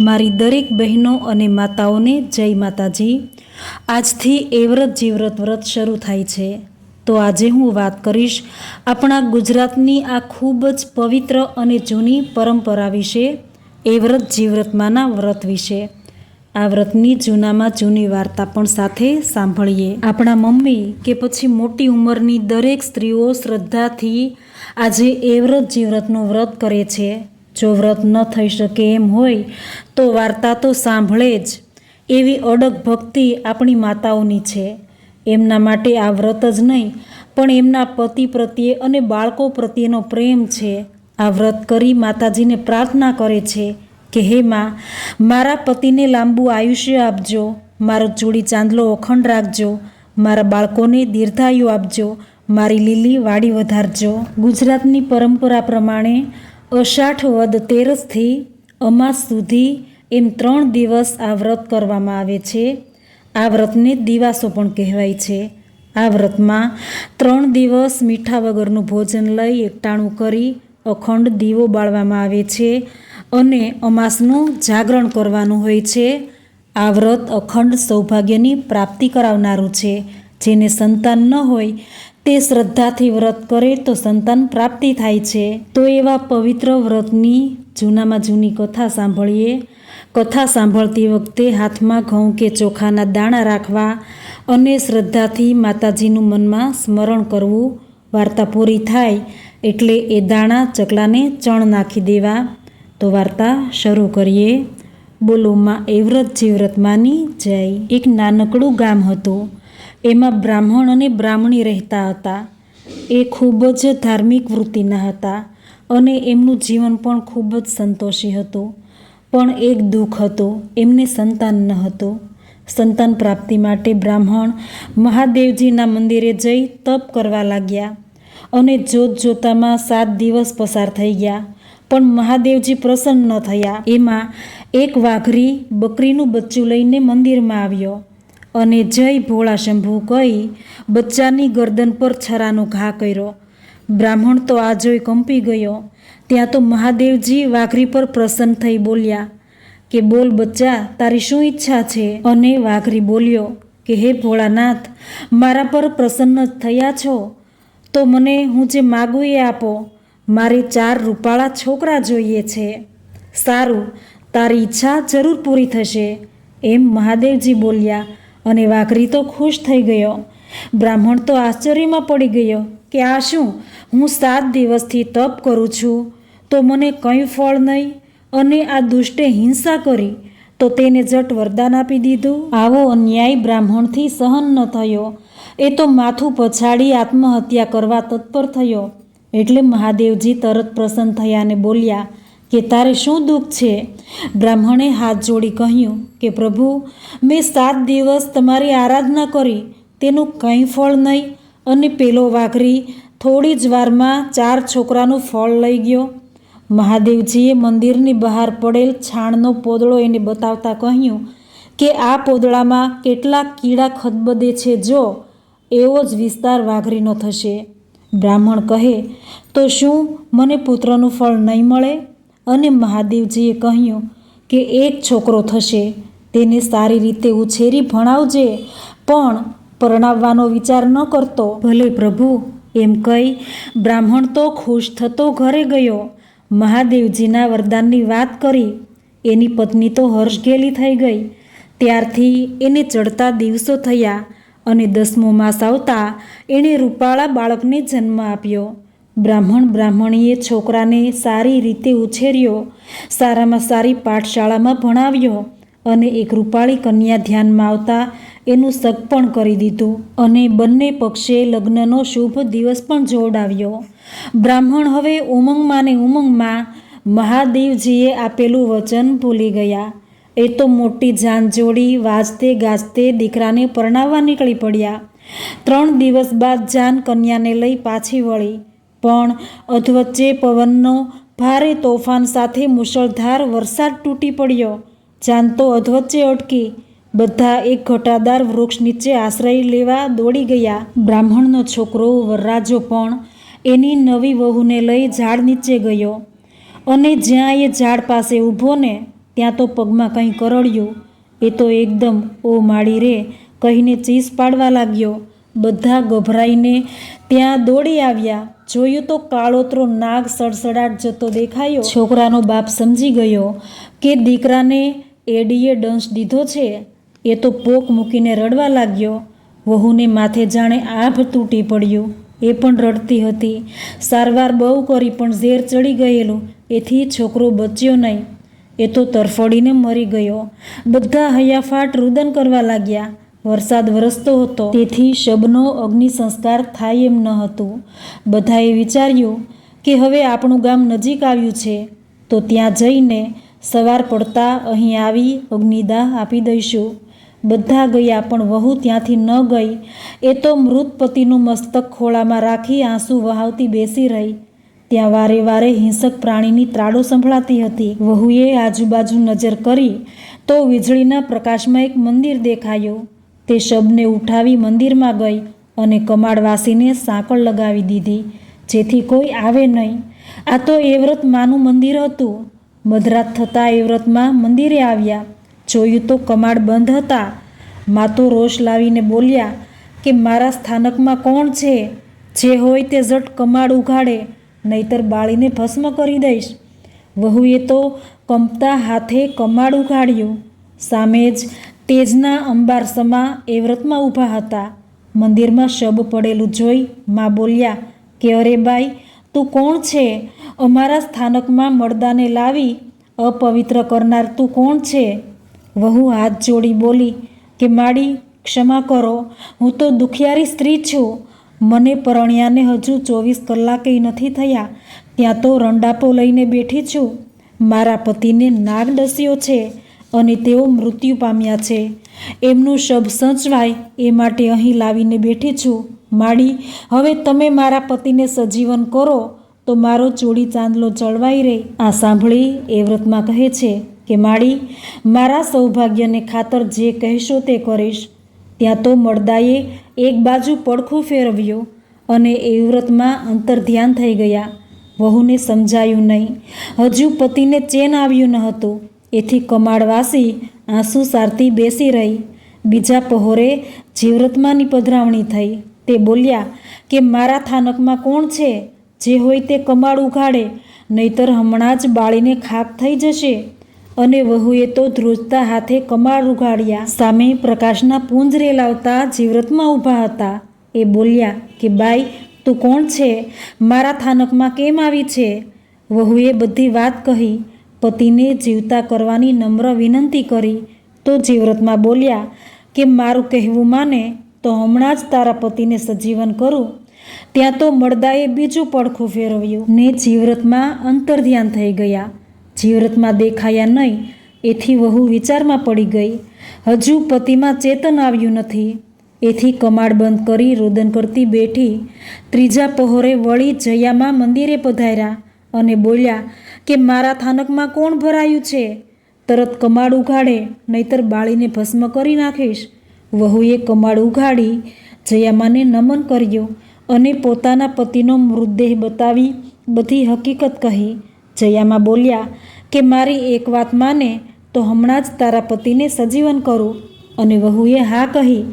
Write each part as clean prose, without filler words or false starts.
મારી દરેક બહેનો અને માતાઓને જય માતાજી। આજથી એ વ્રત જીવ્રત વ્રત શરૂ થાય છે। તો આજે હું વાત કરીશ આપણા ગુજરાતની આ ખૂબ જ પવિત્ર અને જૂની પરંપરા વિશે, એ વ્રત જીવ્રતમાંના વ્રત વિશે। આ વ્રતની જૂનામાં જૂની વાર્તા પણ સાથે સાંભળીએ। આપણા મમ્મી કે પછી મોટી ઉંમરની દરેક સ્ત્રીઓ શ્રદ્ધાથી આજે એ વ્રત જીવ્રતનું વ્રત કરે છે। જો વ્રત ન થઈ શકે એમ હોય તો વાર્તા તો સાંભળે જ, એવી અડગ ભક્તિ આપણી માતાઓની છે। એમના માટે આ વ્રત જ નહીં પણ એમના પતિ પ્રત્યે અને બાળકો પ્રત્યેનો પ્રેમ છે। આ વ્રત કરી માતાજીને પ્રાર્થના કરે છે કે હે માં, મારા પતિને લાંબુ આયુષ્ય આપજો, મારો ચૂડી ચાંદલો અખંડ રાખજો, મારા બાળકોને દીર્ઘાયુ આપજો, મારી લીલી વાડી વધારજો। ગુજરાતની પરંપરા પ્રમાણે અષાઢ વદ તેરસથી અમાસ સુધી એમ 3 દિવસ આ વ્રત કરવામાં આવે છે। આ વ્રતને દિવાસો પણ કહેવાય છે। આ વ્રતમાં 3 દિવસ મીઠા વગરનું ભોજન લઈ એકટાણું કરી અખંડ દીવો બાળવામાં આવે છે અને અમાસનું જાગરણ કરવાનું હોય છે। આ વ્રત અખંડ સૌભાગ્યની પ્રાપ્તિ કરાવનારું છે। જેને સંતાન ન હોય તે શ્રદ્ધાથી વ્રત કરે તો સંતાન પ્રાપ્તિ થાય છે। તો એવા પવિત્ર વ્રતની જૂનામાં જૂની કથા સાંભળીએ। કથા સાંભળતી વખતે હાથમાં ઘઉં કે ચોખાના દાણા રાખવા અને શ્રદ્ધાથી માતાજીનું મનમાં સ્મરણ કરવું। વાર્તા પૂરી થાય એટલે એ દાણા ચકલાને ચણ નાખી દેવા। તો વાર્તા શરૂ કરીએ। બોલો માં એ વ્રત જીવ્રતમાંની જય। એક નાનકડું ગામ હતું। એમાં બ્રાહ્મણ અને બ્રાહ્મણી રહેતા હતા। એ ખૂબ જ ધાર્મિક વૃત્તિના હતા અને એમનું જીવન પણ ખૂબ જ સંતોષી હતું। પણ એક દુઃખ હતું, એમને સંતાન ન હતું। સંતાન પ્રાપ્તિ માટે બ્રાહ્મણ મહાદેવજીના મંદિરે જઈ તપ કરવા લાગ્યા અને જોત જોતામાં 7 દિવસ પસાર થઈ ગયા પણ મહાદેવજી પ્રસન્ન ન થયા। એમાં એક વાઘરી બકરીનું બચ્ચું લઈને મંદિરમાં આવ્યો અને જય ભોળા શંભુ કહી બચ્ચાની ગરદન પર છરાનો ઘા કર્યો। બ્રાહ્મણ તો આ જોઈ કંપી ગયો। ત્યાં તો મહાદેવજી વાઘરી પર પ્રસન્ન થઈ બોલ્યા કે બોલ બચ્ચા, તારી શું ઈચ્છા છે? અને વાઘરી બોલ્યો કે હે ભોળાનાથ, મારા પર પ્રસન્ન થયા છો તો મને હું જે માગું એ આપો। મારે 4 રૂપાળા છોકરા જોઈએ છે। સારું, તારી ઈચ્છા જરૂર પૂરી થશે, એમ મહાદેવજી બોલ્યા અને વાઘરી તો ખુશ થઈ ગયો। બ્રાહ્મણ તો આશ્ચર્યમાં પડી ગયો કે આ શું, હું 7 દિવસથી તપ કરું છું તો મને કંઈ ફળ નહીં, અને આ દુષ્ટે હિંસા કરી તો તેને જટ વરદાન આપી દીધું। આવો અન્યાય બ્રાહ્મણથી સહન ન થયો। એ તો માથું પછાડી આત્મહત્યા કરવા તત્પર થયો। એટલે મહાદેવજી તરત પ્રસન્ન થયા અને બોલ્યા કે તારે શું દુઃખ છે? બ્રાહ્મણે હાથ જોડી કહ્યું કે પ્રભુ, મેં 7 દિવસ તમારી આરાધના કરી, તેનું કંઈ ફળ નહીં, અને પેલો વાઘરી થોડી જ વારમાં 4 છોકરાનું ફળ લઈ ગયો। મહાદેવજીએ મંદિરની બહાર પડેલ છાણનો પોદળો એને બતાવતા કહ્યું કે આ પોદળામાં કેટલાક કીડા ખદબદે છે, જો એવો જ વિસ્તાર વાઘરીનો થશે। બ્રાહ્મણ કહે તો શું મને પુત્રનું ફળ નહીં મળે? અને મહાદેવજીએ કહ્યું કે 1 છોકરો થશે, તેને સારી રીતે ઉછેરી ભણાવજે, પણ પરણાવવાનો વિચાર ન કરતો। ભલે પ્રભુ, એમ કહી બ્રાહ્મણ તો ખુશ થતો ઘરે ગયો। મહાદેવજીના વરદાનની વાત કરી એની પત્ની તો હર્ષઘેલી થઈ ગઈ। ત્યારથી એને ચડતા દિવસો થયા અને 10મો માસ આવતા એણે રૂપાળા બાળકને જન્મ આપ્યો। બ્રાહ્મણ બ્રાહ્મણીએ છોકરાને સારી રીતે ઉછેર્યો, સારામાં સારી પાઠશાળામાં ભણાવ્યો અને એક રૂપાળી કન્યા ધ્યાનમાં આવતા એનું સગપણ કરી દીધું અને બંને પક્ષે લગ્નનો શુભ દિવસ પણ જોડાવ્યો। બ્રાહ્મણ હવે ઉમંગમાં ને ઉમંગમાં મહાદેવજીએ આપેલું વચન ભૂલી ગયા। એ તો મોટી જાન જોડી વાજતે ગાજતે દીકરાને પરણાવવા નીકળી પડ્યા। 3 દિવસ બાદ જાન કન્યાને લઈ પાછી વળી, પણ અધવચ્ચે પવનનો ભારે તોફાન સાથે મુશળધાર વરસાદ તૂટી પડ્યો। જાન તો અધવચ્ચે અટકી। બધા એક ઘટાદાર વૃક્ષ નીચે આશ્રય લેવા દોડી ગયા। બ્રાહ્મણનો છોકરો વરરાજો પણ એની નવી વહુને લઈ ઝાડ નીચે ગયો અને જ્યાં એ ઝાડ પાસે ઊભો ને ત્યાં તો પગમાં કંઈ કરડ્યું. એ તો એકદમ ઓ માડી રે કહીને ચીસ પાડવા લાગ્યો. બધા ગભરાઈને ત્યાં દોડી આવ્યા. જોયું તો કાળોતરો નાગ સડસડાટ જતો દેખાયો. છોકરાનો બાપ સમજી ગયો કે દીકરાને એડીએ દંશ દીધો છે. એ તો પોક મૂકીને રડવા લાગ્યો. વહુને માથે જાણે આભ તૂટી પડ્યું. એ પણ રડતી હતી. સારવાર બહુ કરી પણ ઝેર ચડી ગયેલું. એથી છોકરો બચ્યો નહીં. એ તો તરફડીને મરી ગયો. બધા હૈયાફાટ રુદન કરવા લાગ્યા. વરસાદ વરસતો હતો, તેથી શબનો અગ્નિ સંસ્કાર થાય એમ ન હતું. બધાએ વિચાર્યું કે હવે આપણું ગામ નજીક આવ્યું છે, તો ત્યાં જઈને સવાર પડતા અહીં આવી અગ્નિદાહ આપી દઈશું. બધા ગયા, પણ વહુ ત્યાંથી ન ગઈ. એ તો મૃત પતિનું મસ્તક ખોળામાં રાખી આંસુ વહાવતી બેસી રહી. ત્યાં વારે વારે હિંસક પ્રાણીની ત્રાડો સંભળાતી હતી. વહુએ આજુબાજુ નજર કરી તો વીજળીના પ્રકાશમાં એક મંદિર દેખાયું. તે શબને ઉઠાવી મંદિરમાં ગઈ અને કમાડવાસીને સાંકળ લગાવી દીધી, જેથી કોઈ આવે નહીં. આ તો એવ્રત માનું મંદિર હતું. મધરાત થતાં એવ્રતમાં મંદિરે આવ્યા. જોયું તો કમાડ બંધ હતા. મા તો રોષ લાવીને બોલ્યા કે મારા સ્થાનકમાં કોણ છે? જે હોય તે ઝટ કમાડ ઉઘાડે, નહીતર બાળીને ભસ્મ કરી દઈશ. વહુએ તો કંપતા હાથે કમાડ ઉઘાડ્યું. સામે જ તેજના અંબારસમા એવ્રતમાં ઊભા હતા. મંદિરમાં શબ પડેલું જોઈ મા બોલ્યા કે અરે બાઈ, તું કોણ છે? અમારા સ્થાનકમાં મરદાને લાવી અપવિત્ર કરનાર તું કોણ છે? વહુ હાથ જોડી બોલી કે માડી, ક્ષમા કરો. હું તો દુખિયારી સ્ત્રી છું. મને પરણ્યાને હજુ 24 કલાકે નથી થયા, ત્યાં તો રંડાપો લઈને બેઠી છું. મારા પતિને નાગ ડસ્યો છે અને તેઓ મૃત્યુ પામ્યા છે. એમનું શબ સચવાય એ માટે અહીં લાવીને બેઠી છું. માડી, હવે તમે મારા પતિને સજીવન કરો તો મારો ચોડી ચાંદલો જળવાઈ રહે. આ સાંભળી એવ્રતમાં કહે છે કે માડી, મારા સૌભાગ્યને ખાતર જે કહેશો તે કરીશ. ત્યાં તો મરદાએ એક બાજુ પડખું ફેરવ્યું અને એવ્રતમાં અંતર્ધ્યાન થઈ ગયા. વહુને સમજાયું નહીં. હજુ પતિને ચેન આવ્યું ન હતું. એથી કમાડવાસી આંસુ સારતી બેસી રહી. બીજા પહોરે જીવ્રતમાંની પધરાવણી થઈ. તે બોલ્યા કે મારા થાનકમાં કોણ છે? જે હોય તે કમાડ ઉઘાડે, નહીતર હમણાં જ બાળીને ખાક થઈ જશે. અને વહુએ તો ધ્રુજતા હાથે કમાડ ઉઘાડ્યા. સામે પ્રકાશના પુંજ રેલાવતા જીવ્રતમાં ઊભા હતા. એ બોલ્યા કે બાઈ, તું કોણ છે? મારા થાનકમાં કેમ આવી છે? વહુએ બધી વાત કહી. પતિને જીવતા કરવાની નમ્ર વિનંતી કરી. તો જીવ્રતમાં બોલ્યા કે મારું કહેવું માને તો હમણાં જ તારા પતિને સજીવન કરું. ત્યાં તો મરદાએ બીજું પડખું ફેરવ્યું ને જીવ્રતમાં અંતર્ધ્યાન થઈ ગયા. જીવ્રતમાં દેખાયા નહીં. એથી વહુ વિચારમાં પડી ગઈ. હજુ પતિમાં ચેતન આવ્યું નથી. એથી કમાડ બંધ કરી રોદન કરતી બેઠી. ત્રીજા પહોરે વળી જયામાં મંદિરે પધાર્યા અને બોલ્યા કે મારા થાનકમાં કોણ ભરાયું છે? તરત કમાડ ઉઘાડે, નહીતર બાળીને ભસ્મ કરી નાખીશ. વહુએ કમાડ ઉઘાડી જયામાને નમન કર્યો અને પોતાના પતિનો મૃતદેહ બતાવી બધી હકીકત કહી. જયામાં બોલ્યા કે મારી એક વાત માને તો હમણાં જ તારા પતિને સજીવન કરું. અને વહુએ હા કહી.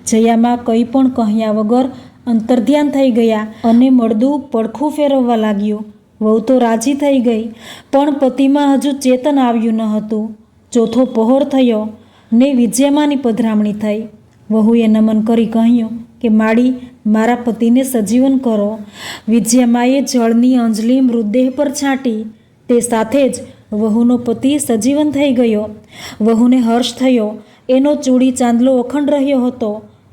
જયામાં કંઈ પણ કહ્યા વગર અંતર્ધ્યાન થઈ ગયા અને મળદું પડખું ફેરવવા લાગ્યું. વહુ તો રાજી થઈ ગઈ, પણ પતિમાં હજુ ચેતન આવ્યું ન હતું. ચોથો પહોર થયો ને વિજયામાની પધરામણી થઈ. વહુએ નમન કરી કહ્યું કે માડી, મારા પતિને સજીવન કરો. વિજયામાએ જળની અંજલિ મૃતદેહ પર છાંટી. તે સાથે જ વહુનો પતિ સજીવન થઈ ગયો. વહુને હર્ષ થયો. એનો ચૂડી ચાંદલો અખંડ રહ્યો હતો.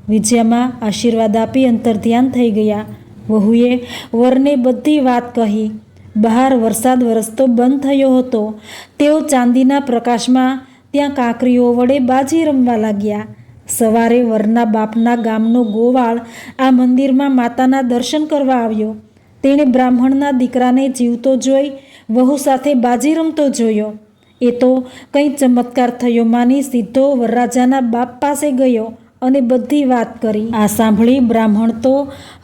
વિજયામાં આશીર્વાદ આપી અંતર્ધ્યાન થઈ ગયા. વહુએ વરને બધી વાત કહી. બહાર વરસાદ વરસતો બંધ થયો હતો. તેઓ ચાંદીના પ્રકાશમાં ત્યાં કાંકરીઓ વડે બાજી રમવા લાગ્યા. સવારે વરના બાપના ગામનો ગોવાળ આ મંદિરમાં માતાના દર્શન કરવા આવ્યો. તેણે બ્રાહ્મણના દીકરાને જીવતો જોઈ વહુ સાથે બાજી રમતો જોયો. એ તો કંઈ ચમત્કાર થયો માની સીધો વરરાજાના બાપ પાસે ગયો અને બધી વાત કરી. આ સાંભળી બ્રાહ્મણ તો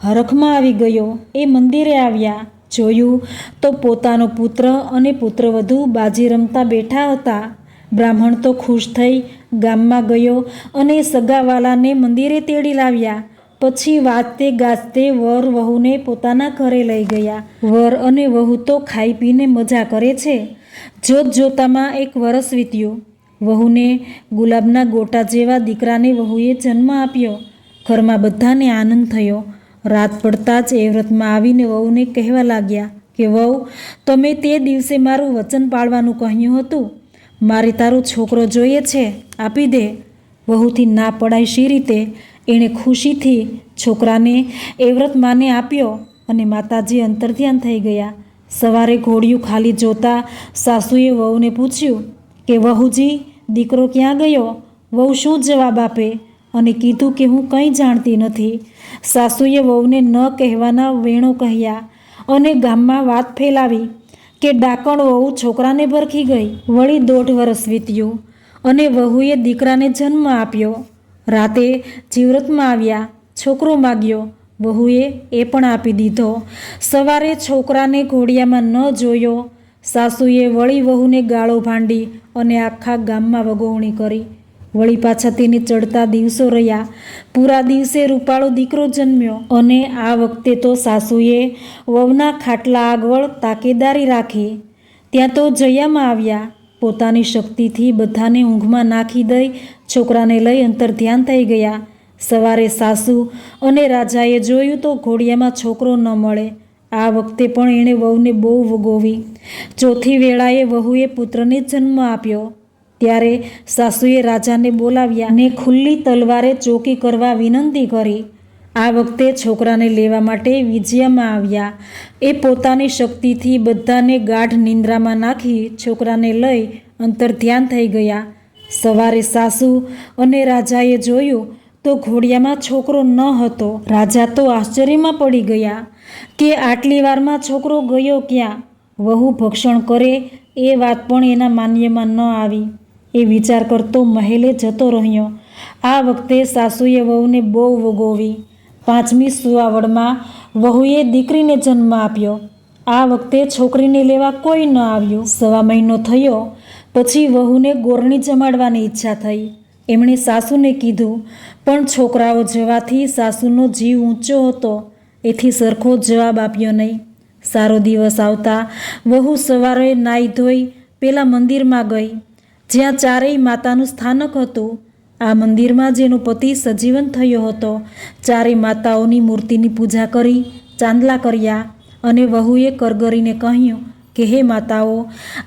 હરખમાં આવી ગયો. એ મંદિરે આવ્યા. જોયું તો પોતાનો પુત્ર અને પુત્રવધુ બાજી રમતા બેઠા હતા. બ્રાહ્મણ તો ખુશ થઈ ગામમાં ગયો અને સગાવાલાને મંદિરે તેડી લાવ્યા. પછી વાજતે ગાજતે વર વહુને પોતાના ઘરે લઈ ગયા. વર અને વહુ તો ખાઈ પીને મજા કરે છે. જોત જોતામાં 1 વર્ષ વીત્યું. વહુને ગુલાબના ગોટા જેવા દીકરાને વહુએ જન્મ આપ્યો. ઘરમાં બધાને આનંદ થયો. રાત પડતા જ એ વ્રતમાં આવીને વહુને કહેવા લાગ્યા કે વહુ, તમે તે દિવસે મારું વચન પાળવાનું કહ્યું હતું. મારે તારો છોકરો જોઈએ છે, આપી દે. વહુથી ના પડાય શી રીતે? એણે ખુશીથી છોકરાને એ વ્રત માને આપ્યો અને માતાજી અંતર્ધ્યાન થઈ ગયા. સવારે ઘોડિયું ખાલી જોતા સાસુએ વહુને પૂછ્યું કે વહુજી, દીકરો ક્યાં ગયો? વહુ શું જવાબ આપે? અને કીધું કે હું કંઈ જાણતી નથી. સાસુએ વહુને ન કહેવાના વેણો કહ્યા અને ગામમાં વાત ફેલાવી કે ડાકણ વહુ છોકરાને ભરખી ગઈ. વળી 1.5 વર્ષ વીત્યું અને વહુએ દીકરાને જન્મ આપ્યો. રાતે જીવ્રતમાં આવ્યા. છોકરો માગ્યો. વહુએ એ પણ આપી દીધો. સવારે છોકરાને ઘોડિયામાં ન જોયો. સાસુએ વળી વહુને ગાળો ભાંડી અને આખા ગામમાં વગોવણી કરી. વળી પાછા તેને ચડતા દિવસો રહ્યા. પૂરા દિવસે રૂપાળો દીકરો જન્મ્યો અને આ વખતે તો સાસુએ વહુના ખાટલા આગળ તાકેદારી રાખી. ત્યાં તો જયામાં આવ્યા. પોતાની શક્તિથી બધાને ઊંઘમાં નાખી દઈ છોકરાને લઈ અંતર્ધ્યાન થઈ ગયા. સવારે સાસુ અને રાજાએ જોયું તો ઘોડિયામાં છોકરો ન મળે. આ વખતે પણ એણે વહુને બહુ વગોવી. ચોથી વેળાએ વહુએ પુત્રને જન્મ આપ્યો. ત્યારે સાસુએ રાજાને બોલાવ્યા ને ખુલ્લી તલવારે ચોકી કરવા વિનંતી કરી. આ વખતે છોકરાને લેવા માટે વિજયામાં આવ્યા. એ પોતાની શક્તિથી બધાને ગાઢ નિંદ્રામાં નાખી છોકરાને લઈ અંતર્ધ્યાન થઈ ગયા. સવારે સાસુ અને રાજાએ જોયું તો ઘોડિયામાં છોકરો ન હતો. રાજા તો આશ્ચર્યમાં પડી ગયા કે આટલી વારમાં છોકરો ગયો ક્યાં? વહુ ભક્ષણ કરે એ વાત પણ એના માન્યમાં ન આવી. એ વિચાર કરતો મહેલે જતો રહ્યો. આ વખતે સાસુએ વહુને બહુ વગોવી. 5મી સુવાવડમાં વહુએ દીકરીને જન્મ આપ્યો. આ વખતે છોકરીને લેવા કોઈ ન આવ્યું. 1.25 મહિનો થયો પછી વહુને ગોરણી જમાડવાની ઈચ્છા થઈ. એમણે સાસુને કીધું, પણ છોકરાઓ જવાથી સાસુનો જીવ ઊંચો હતો. એથી સરખો જવાબ આપ્યો નહીં. સારો દિવસ આવતા વહુ સવારે નાહી ધોઈ પેલા મંદિરમાં ગઈ જ્યાં ચારેય માતાનું સ્થાનક હતું. આ મંદિરમાં જેનો પતિ સજીવન થયો હતો. ચારેય માતાઓની મૂર્તિની પૂજા કરી ચાંદલા કર્યા અને વહુએ કરગરીને કહ્યું કે હે માતાઓ,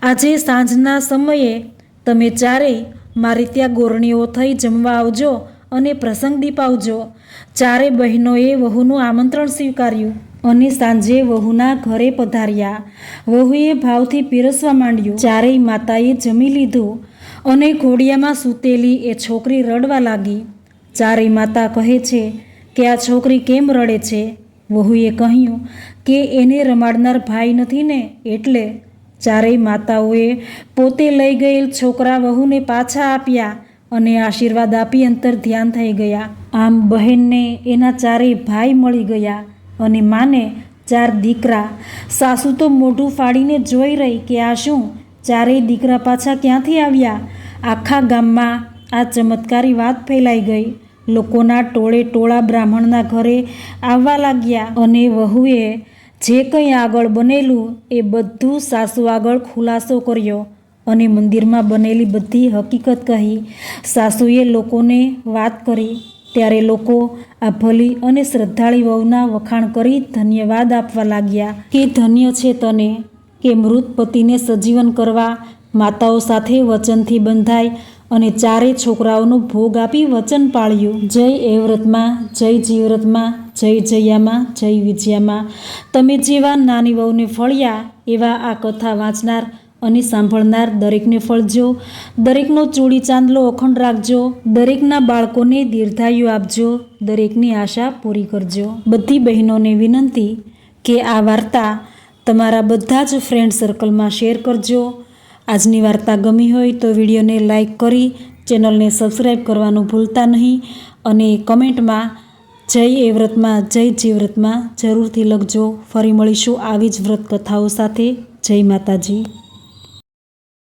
આજે સાંજના સમયે તમે ચારેય મારી ત્યાં ગોરણીઓ થઈ જમવા આવજો અને પ્રસંગ દીપાવજો. ચારે બહેનોએ વહુનું આમંત્રણ સ્વીકાર્યું અને સાંજે વહુના ઘરે પધાર્યા. વહુએ ભાવથી પીરસવા માંડ્યું. ચારેય માતાએ જમી લીધું અને ઘોડિયામાં સૂતેલી એ છોકરી રડવા લાગી. ચારેય માતા કહે છે કે આ છોકરી કેમ રડે છે? વહુએ કહ્યું કે એને રમાડનાર ભાઈ નથી ને એટલે. ચારેય માતાઓએ પોતે લઈ ગયેલ છોકરા વહુને પાછા આપ્યા અને આશીર્વાદ આપી અંતર્ધ્યાન થઈ ગયા. આમ બહેનને એના ચારેય ભાઈ મળી ગયા અને માને 4 દીકરા. સાસુ તો મોઢું ફાડીને જોઈ રહી કે આ શું? ચારેય દીકરા પાછા ક્યાંથી આવ્યા? આખા ગામમાં આ ચમત્કારી વાત ફેલાઈ ગઈ. લોકોના ટોળે ટોળા બ્રાહ્મણના ઘરે આવવા લાગ્યા અને વહુએ જે કંઈ આગળ બનેલું એ બધું સાસુ આગળ ખુલાસો કર્યો અને મંદિરમાં બનેલી બધી હકીકત કહી. સાસુએ લોકોને વાત કરી ત્યારે લોકો આ ભલી અને શ્રદ્ધાળી વહુના વખાણ કરી ધન્યવાદ આપવા લાગ્યા કે ધન્ય છે તને કે મૃત પતિને સજીવન કરવા માતાઓ સાથે વચનથી બંધાય અને 4 છોકરાઓનો ભોગ આપી વચન પાળ્યું. જય એ વ્રતમાં, જય જીવ્રતમાં, જય જયામાં, જય વિજયામાં. તમે જેવા નાની વહુને ફળ્યા એવા આ કથા વાંચનાર અને સાંભળનાર દરેકને ફળજો. દરેકનો ચૂડી ચાંદલો અખંડ રાખજો. દરેકના બાળકોને દીર્ઘાયુ આપજો. દરેકની આશા પૂરી કરજો. બધી બહેનોને વિનંતી કે આ વાર્તા તમારા બધા જ ફ્રેન્ડ સર્કલમાં શેર કરજો. આજની વાર્તા ગમી હોય તો વિડીયોને લાઈક કરી ચેનલને સબસ્ક્રાઈબ કરવાનું ભૂલતા નહીં અને કમેન્ટમાં જય એ વ્રતમાં, જય જીવ્રતમાં જરૂરથી લખજો. ફરી મળીશું આવી જ વ્રત કથાઓ સાથે. જય માતાજી.